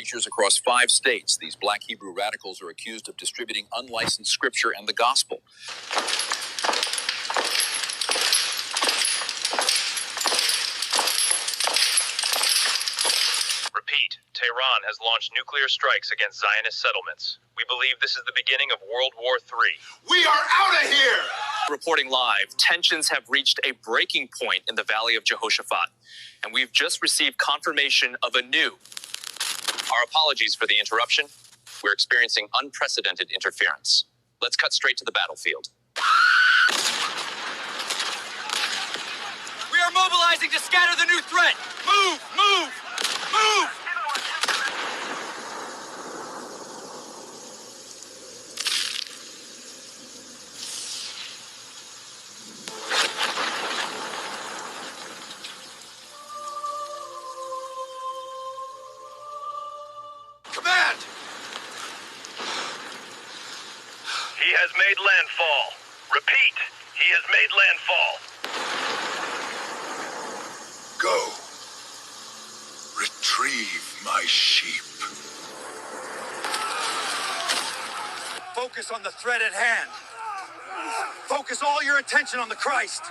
preachers across 5 states. These black Hebrew radicals are accused of distributing unlicensed scripture and the gospel. Repeat, Tehran has launched nuclear strikes against Zionist settlements. We believe this is the beginning of World War III. We are out of here! Reporting live, tensions have reached a breaking point in the Valley of Jehoshaphat, and we've just received confirmation of a new. Our apologies for the interruption. We're experiencing unprecedented interference. Let's cut straight to the battlefield. We are mobilizing to scatter the new threat. Move! Move! Move! Command! He has made landfall. Repeat, he has made landfall. Go. Retrieve my sheep. Focus on the threat at hand. Focus all your attention on the Christ.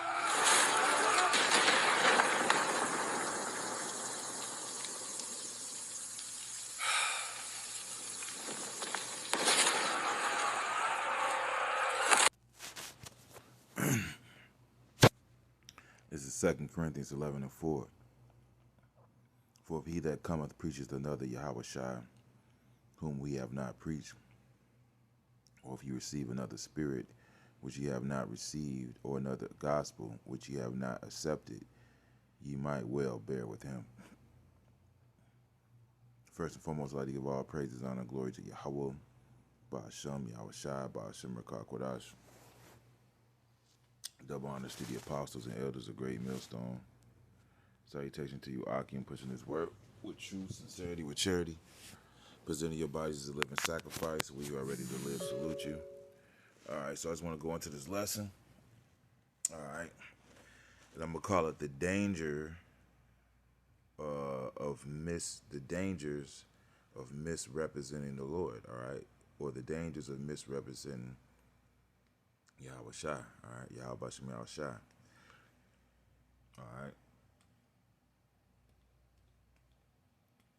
This is 2 Corinthians 11:4. For if he that cometh preacheth another Yahawashi, whom we have not preached, or if you receive another spirit, which ye have not received, or another gospel, which ye have not accepted, ye might well bear with him. First and foremost, I'd like to give all praises, honor, and glory to Yahweh, Ba'ashem, Yahawashi, Ba'ashem, Rakah Kodash. Double honors to the apostles and elders of Great Millstone. Salutation to you, Akim, pushing his work with truth, sincerity, with charity. Presenting your bodies as a living sacrifice. We who are ready to live salute you. All right, so I just want to go into this lesson. All right, and I'm gonna call it the danger the dangers of misrepresenting the Lord. All right, or the dangers of misrepresenting Yahawashi. All right, Yahawashi, Yahawashi. All right.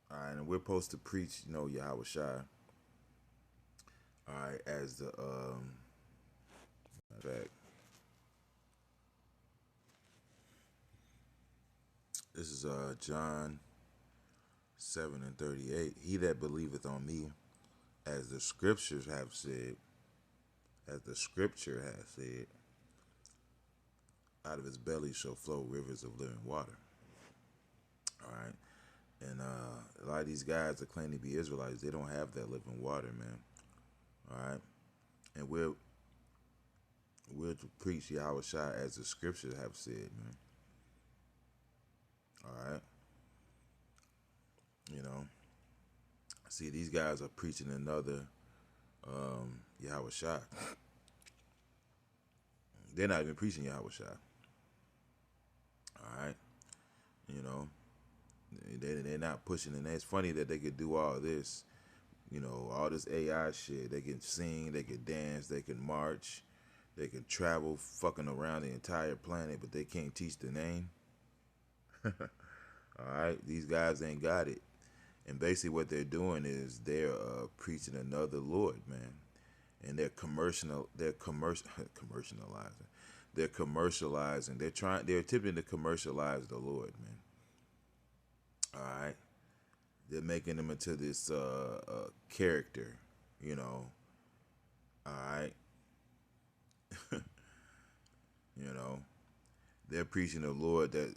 All right, and we're supposed to preach, Yahawashi. All right, as the fact, this is John 7:38. He that believeth on me, as the scriptures have said, as the scripture has said, out of his belly shall flow rivers of living water. All right. And a lot of these guys that claim to be Israelites, they don't have that living water, man. All right. And we're to preach Yahawashi as the scriptures have said, man. All right. See, these guys are preaching another Yahawashi. They're not even preaching Yahawashi. All right. They're not pushing, and it's funny that they could do all this, all this AI shit. They can sing, they can dance, they can march, they can travel fucking around the entire planet, but they can't teach the name. All right, these guys ain't got it. And basically what they're doing is they're preaching another Lord, man. And they're commercializing. They're attempting to commercialize the Lord, man. All right, they're making him into this character, All right, they're preaching the Lord that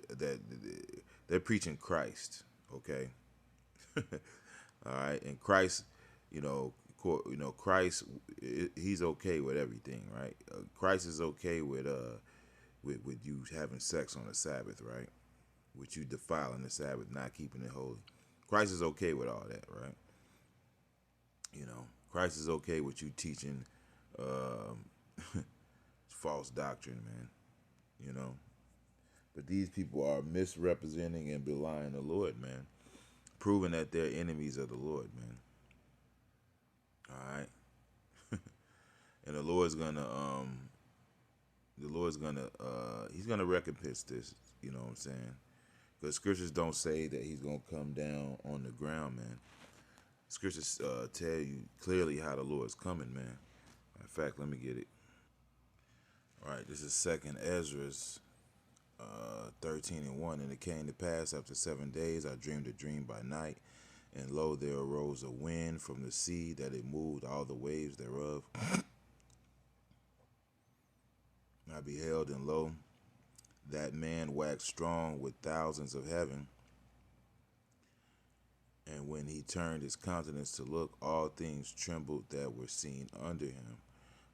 they're preaching Christ, okay. All right, and Christ, Christ, he's okay with everything, right? Christ is okay with you having sex on the Sabbath, right? With you defiling the Sabbath, not keeping it holy. Christ is okay with all that, right? Christ is okay with you teaching false doctrine, man. But these people are misrepresenting and belying the Lord, man. proving that they're enemies of the Lord, man. All right. And he's gonna recompense this, you know what I'm saying? Because scriptures don't say that he's gonna come down on the ground, man. Scriptures tell you clearly how the Lord's coming, man. In fact, let me get it. All right, this is Second Ezra's 13:1. And it came to pass after 7 days, I dreamed a dream by night, and lo, there arose a wind from the sea that it moved all the waves thereof. I beheld, and lo, that man waxed strong with thousands of heaven. And when he turned his countenance to look, all things trembled that were seen under him.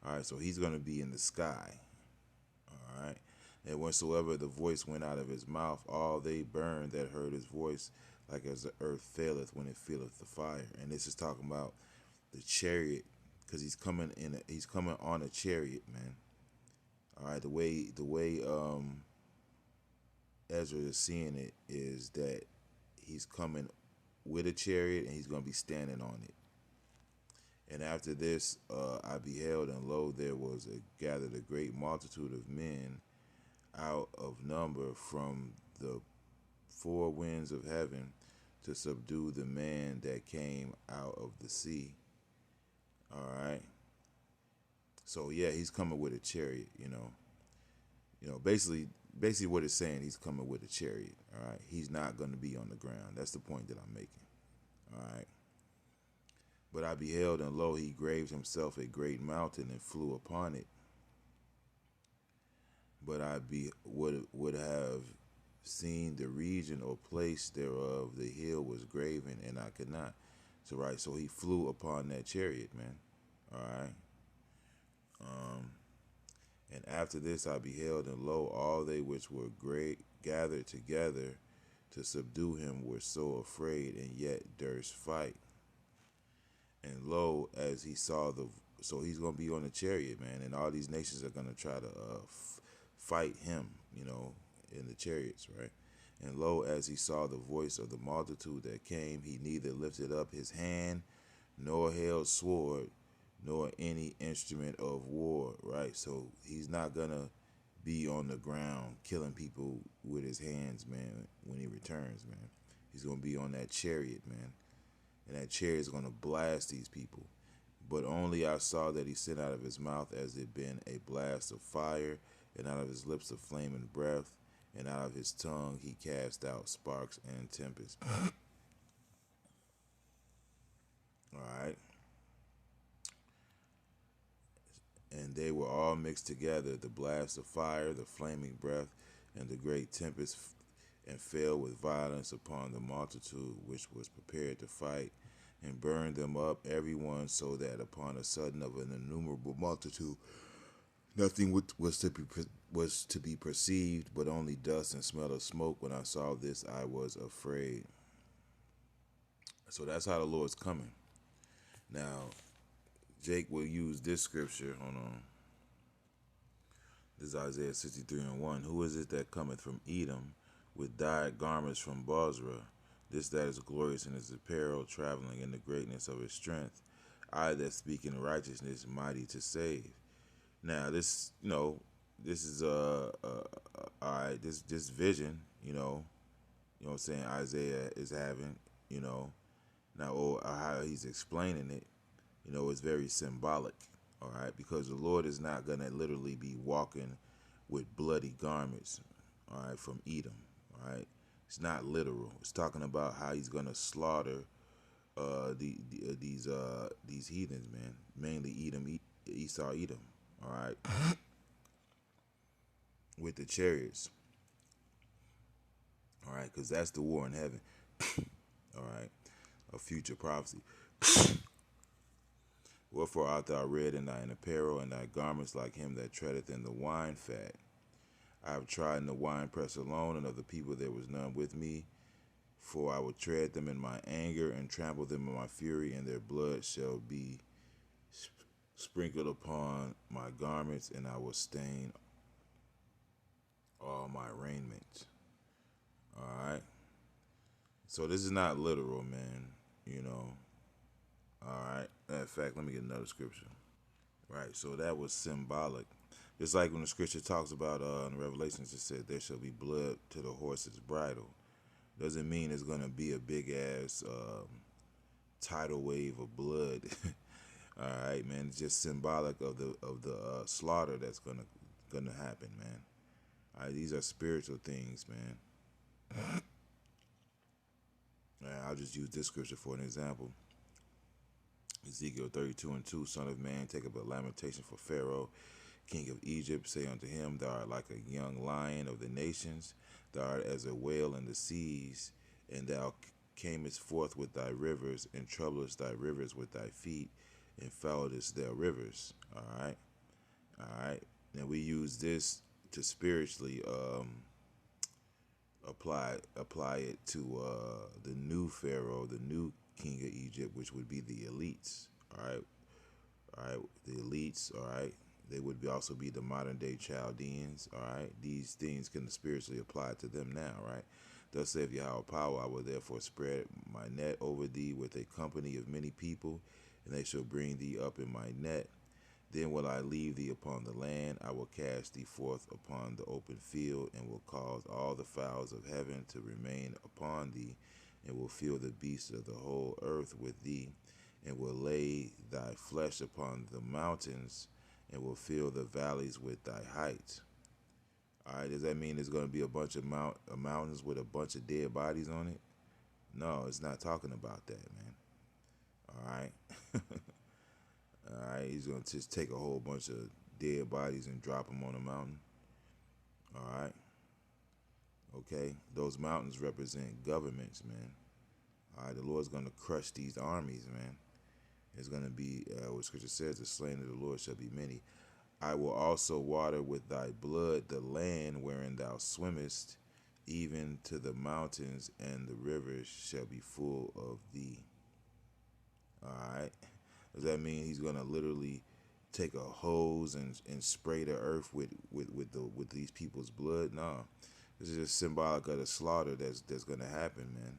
All right, so he's going to be in the sky. All right. And whensoever the voice went out of his mouth, all they burned that heard his voice, like as the earth faileth when it feeleth the fire. And this is talking about the chariot, because he's coming on a chariot, man. All right, the way Ezra is seeing it is that he's coming with a chariot and he's going to be standing on it. And after this, I beheld, and lo, there was gathered a great multitude of men out of number from the four winds of heaven to subdue the man that came out of the sea. All right. So yeah, he's coming with a chariot. Basically what it's saying, he's coming with a chariot. All right. He's not going to be on the ground. That's the point that I'm making. All right. But I beheld, and lo, he graved himself a great mountain and flew upon it. But I would have seen the region or place thereof, the hill was graven, and I could not. So he flew upon that chariot, man. All right. And after this I beheld, and lo, all they which were great gathered together to subdue him were so afraid, and yet durst fight. And lo, as he saw so he's going to be on the chariot, man, and all these nations are going to try to fight him, in the chariots, right? And lo, as he saw the voice of the multitude that came, he neither lifted up his hand, nor held sword, nor any instrument of war, right? So he's not going to be on the ground killing people with his hands, man, when he returns, man. He's going to be on that chariot, man. And that chariot is going to blast these people. But only I saw that he sent out of his mouth as it been a blast of fire, and out of his lips a flaming breath, and out of his tongue he cast out sparks and tempests. All right. And they were all mixed together, the blast of fire, the flaming breath, and the great tempest, and fell with violence upon the multitude which was prepared to fight, and burned them up every one, so that upon a sudden of an innumerable multitude nothing was to be perceived, but only dust and smell of smoke. When I saw this, I was afraid. So that's how the Lord's coming. Now, Jake will use this scripture. Hold on. This is Isaiah 63:1. Who is it that cometh from Edom with dyed garments from Bozrah? This that is glorious in his apparel, traveling in the greatness of his strength. I that speak in righteousness, mighty to save. Now, this is this vision, what I'm saying, Isaiah is having, now, or how he's explaining it, it's very symbolic, all right, because the Lord is not going to literally be walking with bloody garments, all right, from Edom, all right. It's not literal. It's talking about how he's going to slaughter these heathens, man, mainly Esau, Edom, all right, with the chariots, all right, because that's the war in heaven, all right, a future prophecy. Wherefore art thou red in thine apparel, and thy garments like him that treadeth in the wine fat? I have trodden the winepress alone, and of the people there was none with me. For I will tread them in my anger, and trample them in my fury, and their blood shall be sprinkled upon my garments, and I will stain all my raiment. All right. So this is not literal, man. You know. All right. In fact, let me get another scripture. Right. So that was symbolic. Just like when the scripture talks about in Revelations, it said there shall be blood to the horse's bridle. Doesn't mean it's gonna be a big ass tidal wave of blood. All right, man. It's just symbolic of the slaughter that's gonna happen, man. All right, these are spiritual things, man. I'll just use this scripture for an example. Ezekiel 32:2, Son of man, take up a lamentation for Pharaoh, king of Egypt. Say unto him, thou art like a young lion of the nations. Thou art as a whale in the seas, and thou camest forth with thy rivers, and troublest thy rivers with thy feet, and foulest their rivers. All right, all right. Now we use this to spiritually apply it to the new Pharaoh, the new king of Egypt, which would be the elites. All right, the elites. All right, they would also be the modern day Chaldeans. All right, these things can spiritually apply to them now. Right. Thus saith Yahweh power, I will therefore spread my net over thee with a company of many people, and they shall bring thee up in my net. Then will I leave thee upon the land, I will cast thee forth upon the open field, and will cause all the fowls of heaven to remain upon thee, and will fill the beasts of the whole earth with thee, and will lay thy flesh upon the mountains, and will fill the valleys with thy heights. All right, does that mean there's going to be a bunch of mountains with a bunch of dead bodies on it? No, it's not talking about that, man. All right. All right, he's gonna just take a whole bunch of dead bodies and drop them on a mountain. All right, okay. Those mountains represent governments, man. All right, the Lord's gonna crush these armies, man. It's gonna be what Scripture says: the slain of the Lord shall be many. I will also water with thy blood the land wherein thou swimmest, even to the mountains, and the rivers shall be full of thee. All right. Does that mean he's gonna literally take a hose and spray the earth with these people's blood? No, this is just symbolic of the slaughter that's gonna happen, man.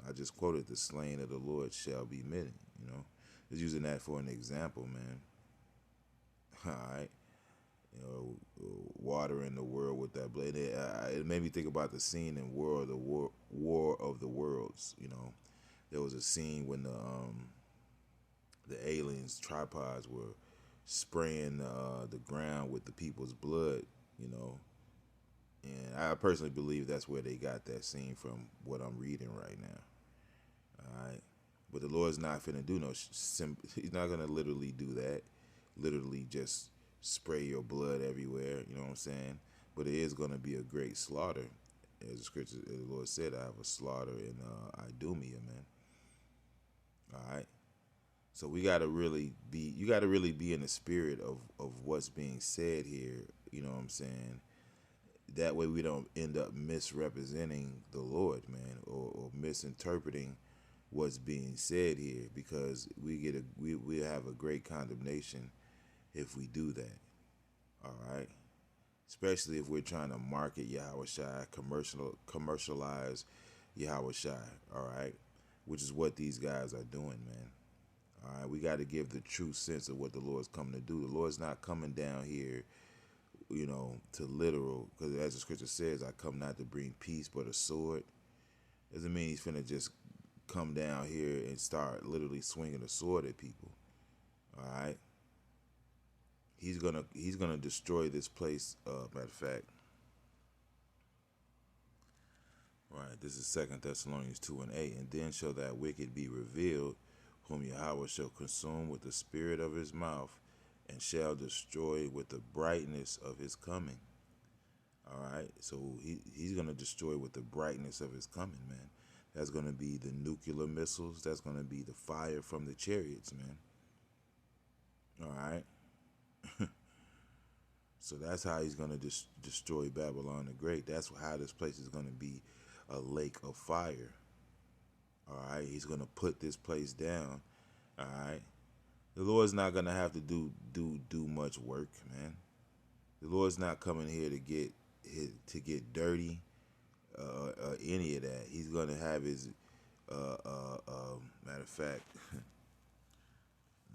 I just quoted the slain of the Lord shall be many. You know, just using that for an example, man. All right, you know, watering the world with that blade. It made me think about the scene in War of the Worlds. You know, there was a scene when the aliens tripods were spraying the ground with the people's blood, you know. And I personally believe that's where they got that scene from, what I'm reading right now. All right. But the Lord's not finna do he's not gonna literally do that. Literally just spray your blood everywhere, you know what I'm saying? But it is gonna be a great slaughter. As the scripture, the Lord said, I have a slaughter in Idumea, man. All right. So we gotta really be. You gotta really be in the spirit of what's being said here. You know what I'm saying? That way we don't end up misrepresenting the Lord, man, or misinterpreting what's being said here, because we have a great condemnation if we do that. All right. Especially if we're trying to market Yahawashi, commercialize Yahawashi. All right. Which is what these guys are doing, man. All right, we got to give the true sense of what the Lord's coming to do. The Lord's not coming down here, you know, to literal, because as the scripture says, I come not to bring peace but a sword. Doesn't mean he's finna just come down here and start literally swinging a sword at people. All right, he's gonna destroy this place. Matter of fact, right, this is 2 Thessalonians 2:8. And then shall that wicked be revealed, whom Yahweh shall consume with the spirit of his mouth, and shall destroy with the brightness of his coming. All right, so he's going to destroy with the brightness of his coming, man. That's going to be the nuclear missiles. That's going to be the fire from the chariots, man. All right. So that's how he's going to destroy Babylon the Great. That's how this place is going to be a lake of fire. All right, he's going to put this place down. All right. The Lord's not going to have to do much work, man. The Lord's not coming here to get dirty. any of that. He's going to have his, matter of fact,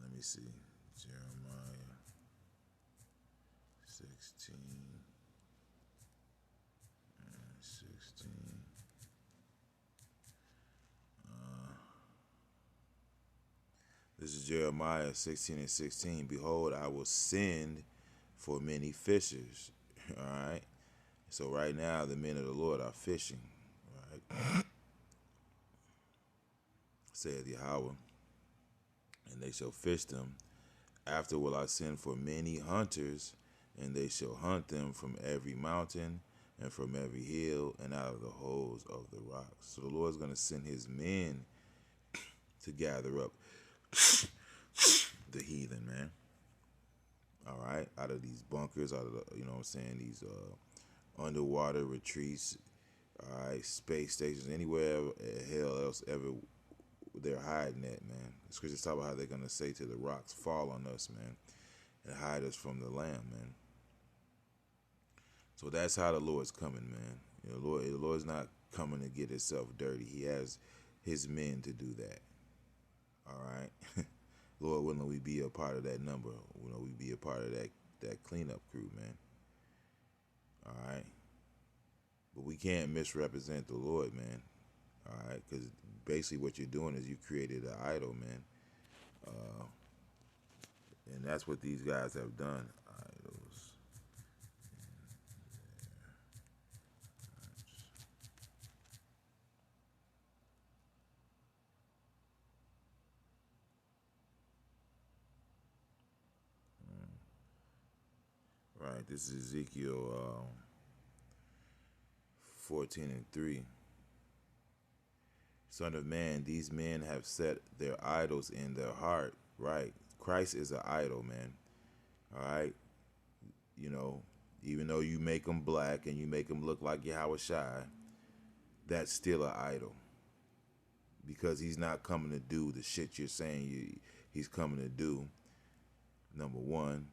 let me see, Jeremiah 16 and 16. This is Jeremiah 16 and 16. Behold, I will send for many fishers. All right. So right now, the men of the Lord are fishing. Right. Saith Yahweh, and they shall fish them. After will I send for many hunters, and they shall hunt them from every mountain and from every hill and out of the holes of the rocks. So the Lord's going to send his men to gather up the heathen, man. All right, out of these bunkers, out of the, you know what I'm saying, these underwater retreats, all right, space stations, anywhere hell else ever they're hiding at, man. The scriptures talk about how they're gonna say to the rocks, "Fall on us, man, and hide us from the Lamb, man." So that's how the Lord's coming, man. You know, the Lord's not coming to get himself dirty. He has his men to do that. All right. Lord willing, we be a part of that number. You know, we be a part of that cleanup crew, man. All right. But we can't misrepresent the Lord, man. All right, because basically what you're doing is you created an idol, man. And that's what these guys have done. Idols. Right, this is Ezekiel 14 and 3. Son of man, these men have set their idols in their heart. Right, Christ is an idol, man. All right, you know, even though you make them black and you make them look like Yahawashi, that's still an idol. Because he's not coming to do the shit you're saying he's coming to do. Number one,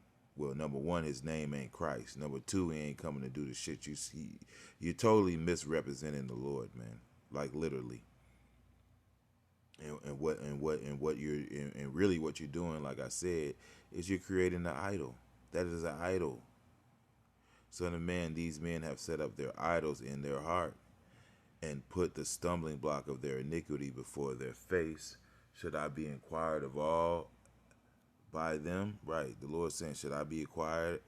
his name ain't Christ. Number two, he ain't coming to do the shit you see. You're totally misrepresenting the Lord, man. Like literally. And really what you're doing, like I said, is you're creating an idol. That is an idol. Son of man, these men have set up their idols in their heart and put the stumbling block of their iniquity before their face. Should I be inquired of all by them? Right. The Lord saying, should I be inquired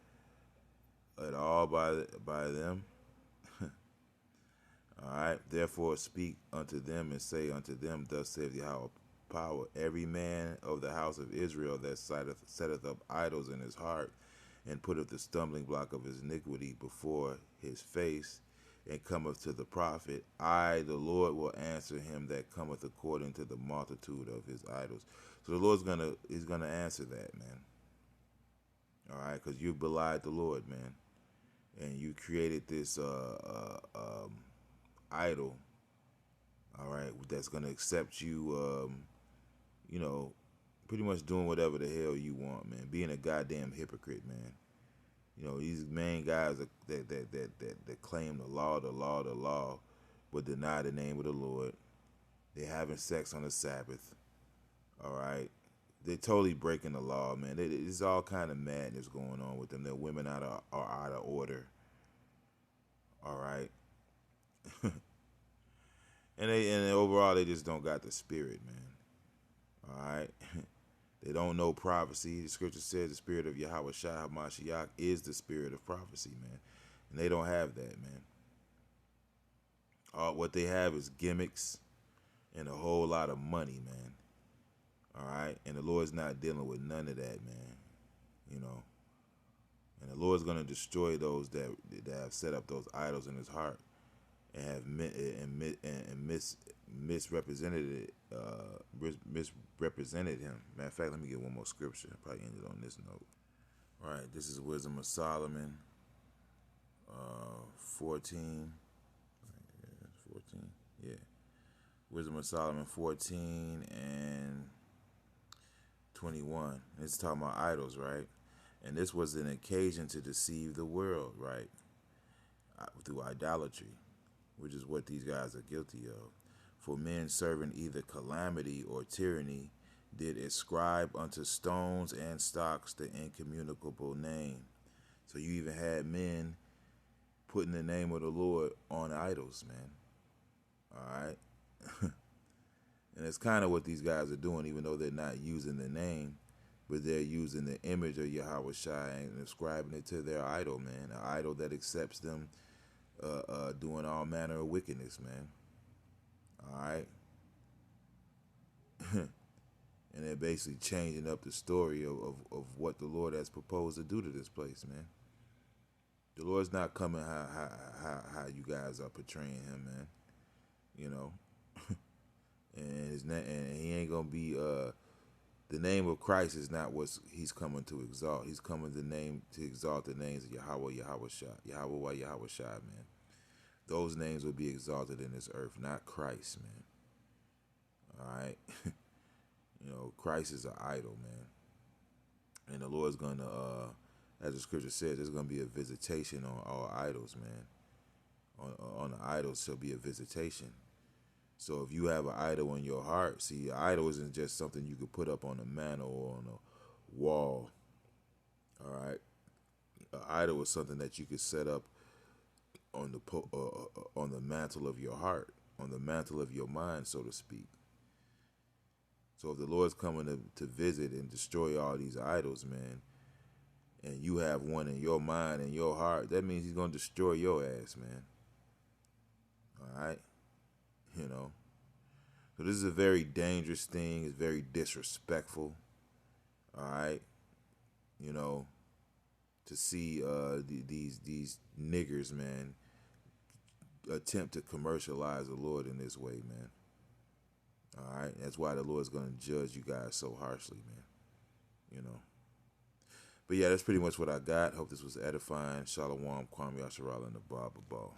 at all by them? All right. Therefore speak unto them and say unto them, thus saith Yahweh power, every man of the house of Israel that setteth up idols in his heart and putteth the stumbling block of his iniquity before his face, and cometh to the prophet, I, the Lord, will answer him that cometh according to the multitude of his idols. So the Lord's he's gonna answer that, man. All right, because you belied the Lord, man, and you created this idol. All right, that's gonna accept you, you know, pretty much doing whatever the hell you want, man. Being a goddamn hypocrite, man. You know, these main guys that claim the law, but deny the name of the Lord. They're having sex on the Sabbath. All right. They're totally breaking the law, man. There's all kind of madness going on with them. Their women are out of order. All right. and overall, they just don't got the spirit, man. All right. They don't know prophecy. The scripture says the spirit of Yahawashi HaMashiach is the spirit of prophecy, man. And they don't have that, man. What they have is gimmicks and a whole lot of money, man. All right? And the Lord's not dealing with none of that, man. You know? And the Lord's going to destroy those that have set up those idols in his heart and have misrepresented him. Matter of fact, let me get one more scripture. I'll probably end it on this note. All right, this is Wisdom of Solomon, 14. 14, yeah. Wisdom of Solomon 14 and 21. It's talking about idols, right? And this was an occasion to deceive the world, right? Through idolatry. which is what these guys are guilty of. For men serving either calamity or tyranny did ascribe unto stones and stocks the incommunicable name. So you even had men putting the name of the Lord on idols, man. All right. And it's kind of what these guys are doing, even though they're not using the name, but they're using the image of Yahawashi and ascribing it to their idol, man. An idol that accepts them doing all manner of wickedness, man. All right. And they're basically changing up the story of what the Lord has proposed to do to this place, man. The Lord's not coming how you guys are portraying him, man. You know, and he ain't gonna be the name of Christ is not what he's coming to exalt. He's coming to exalt the names of Yahweh, Yahweh, Yahawashi, man. Those names will be exalted in this earth, not Christ, man. All right. You know, Christ is an idol, man. And the Lord's going to, as the scripture says, there's going to be a visitation on all idols, man. On the idols shall be a visitation. So if you have an idol in your heart, see, an idol isn't just something you could put up on a mantle or on a wall. All right. An idol is something that you could set up on the mantle of your heart, on the mantle of your mind, so to speak. So if the Lord's coming to visit and destroy all these idols, man, and you have one in your mind and your heart, that means he's going to destroy your ass, man. All right? You know? So this is a very dangerous thing. It's very disrespectful. All right? You know, to see these niggers, man, attempt to commercialize the Lord in this way, man. All right, that's why the Lord's going to judge you guys so harshly, man. You know. But yeah, that's pretty much what I got. Hope this was edifying. Shalom, Kwame Yasharal, and the Baba Ball.